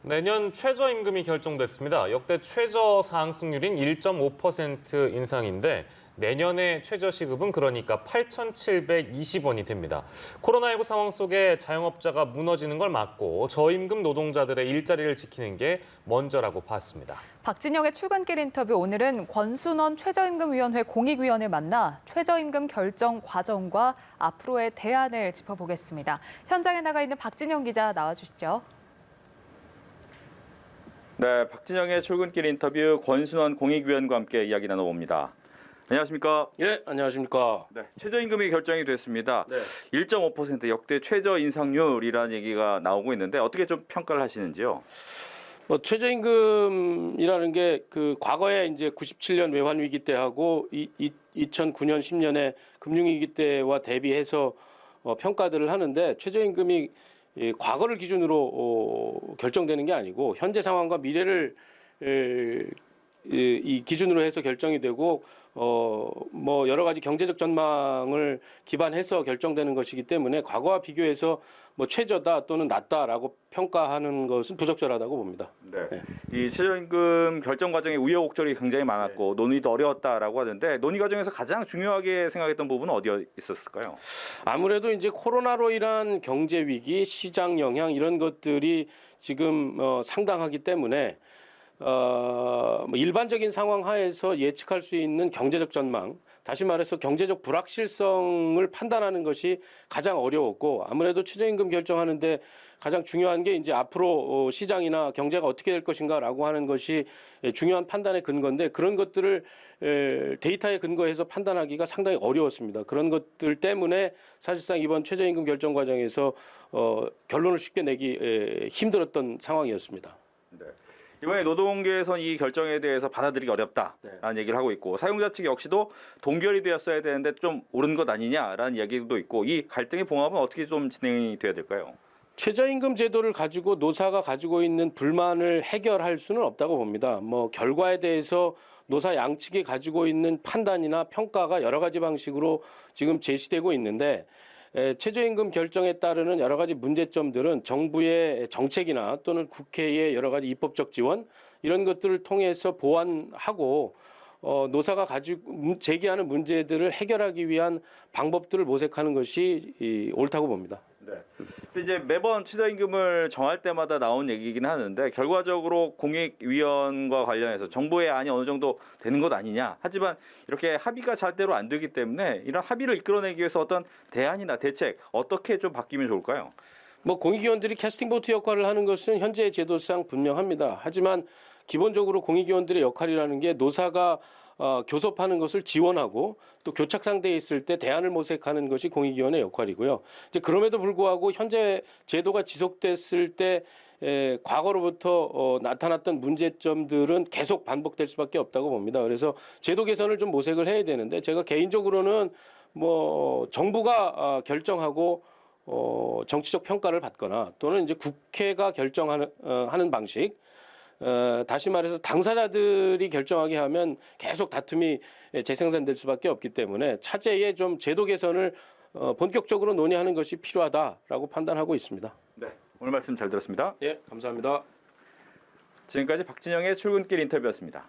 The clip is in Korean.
내년 최저임금이 결정됐습니다. 역대 최저 상승률인 1.5% 인상인데 내년의 최저시급은 그러니까 8,720원이 됩니다. 코로나19 상황 속에 자영업자가 무너지는 걸 막고 저임금 노동자들의 일자리를 지키는 게 먼저라고 봤습니다. 박진영의 출근길 인터뷰, 오늘은 권순원 최저임금위원회 공익위원을 만나 최저임금 결정 과정과 앞으로의 대안을 짚어보겠습니다. 현장에 나가 있는 박진영 기자 나와주시죠. 네, 박진영의 출근길 인터뷰 권순원 공익위원과 함께 이야기 나눠봅니다. 안녕하십니까? 예, 안녕하십니까? 네, 최저임금이 결정이 됐습니다. 네. 1.5% 역대 최저 인상률이라는 얘기가 나오고 있는데 어떻게 좀 평가를 하시는지요? 뭐 최저임금이라는 게 그 과거에 이제 97년 외환 위기 때 하고 2009년 10년에 금융 위기 때와 대비해서 평가들을 하는데 최저임금이 과거를 기준으로 결정되는 게 아니고 현재 상황과 미래를 이 기준으로 해서 결정이 되고 뭐 여러 가지 경제적 전망을 기반해서 결정되는 것이기 때문에 과거와 비교해서 뭐 최저다 또는 낮다라고 평가하는 것은 부적절하다고 봅니다. 네. 이 최저임금 결정 과정에 우여곡절이 굉장히 많았고 논의도 어려웠다라고 하는데 논의 과정에서 가장 중요하게 생각했던 부분은 어디에 있었을까요? 아무래도 이제 코로나로 인한 경제 위기, 시장 영향 이런 것들이 지금 상당하기 때문에 뭐 일반적인 상황 하에서 예측할 수 있는 경제적 전망, 다시 말해서 경제적 불확실성을 판단하는 것이 가장 어려웠고, 아무래도 최저임금 결정하는데 가장 중요한 게 이제 앞으로 시장이나 경제가 어떻게 될 것인가라고 하는 것이 중요한 판단의 근거인데, 그런 것들을 데이터에 근거해서 판단하기가 상당히 어려웠습니다. 그런 것들 때문에 사실상 이번 최저임금 결정 과정에서 결론을 쉽게 내기 힘들었던 상황이었습니다. 네. 이번에 노동계에서는 이 결정에 대해서 받아들이기 어렵다라는 얘기를 하고 있고, 사용자 측 역시도 동결이 되었어야 되는데 좀 옳은 것 아니냐라는 이야기도 있고, 이 갈등의 봉합은 어떻게 좀 진행이 돼야 될까요? 최저임금 제도를 가지고 노사가 가지고 있는 불만을 해결할 수는 없다고 봅니다. 뭐 결과에 대해서 노사 양측이 가지고 있는 판단이나 평가가 여러 가지 방식으로 지금 제시되고 있는데, 최저임금 결정에 따르는 여러 가지 문제점들은 정부의 정책이나 또는 국회의 여러 가지 입법적 지원 이런 것들을 통해서 보완하고 노사가 가지고 제기하는 문제들을 해결하기 위한 방법들을 모색하는 것이 옳다고 봅니다. 네. 근데 이제 매번 최저임금을 정할 때마다 나온 얘기이긴 하는데, 결과적으로 공익위원과 관련해서 정부의 안이 어느 정도 되는 것 아니냐. 하지만 이렇게 합의가 잘대로 안 되기 때문에 이런 합의를 이끌어내기 위해서 어떤 대안이나 대책 어떻게 좀 바뀌면 좋을까요? 뭐 공익위원들이 캐스팅 보트 역할을 하는 것은 현재 제도상 분명합니다. 하지만 기본적으로 공익위원들의 역할이라는 게 노사가 교섭하는 것을 지원하고 또 교착 상태에 있을 때 대안을 모색하는 것이 공익위원의 역할이고요. 이제 그럼에도 불구하고 현재 제도가 지속됐을 때 과거로부터 나타났던 문제점들은 계속 반복될 수밖에 없다고 봅니다. 그래서 제도 개선을 좀 모색을 해야 되는데, 제가 개인적으로는 뭐 정부가 결정하고 정치적 평가를 받거나 또는 이제 국회가 결정하는 하는 방식, 다시 말해서 당사자들이 결정하게 하면 계속 다툼이 재생산될 수밖에 없기 때문에 차제에 좀 제도 개선을 본격적으로 논의하는 것이 필요하다라고 판단하고 있습니다. 네, 오늘 말씀 잘 들었습니다. 예, 감사합니다. 지금까지 박진영의 출근길 인터뷰였습니다.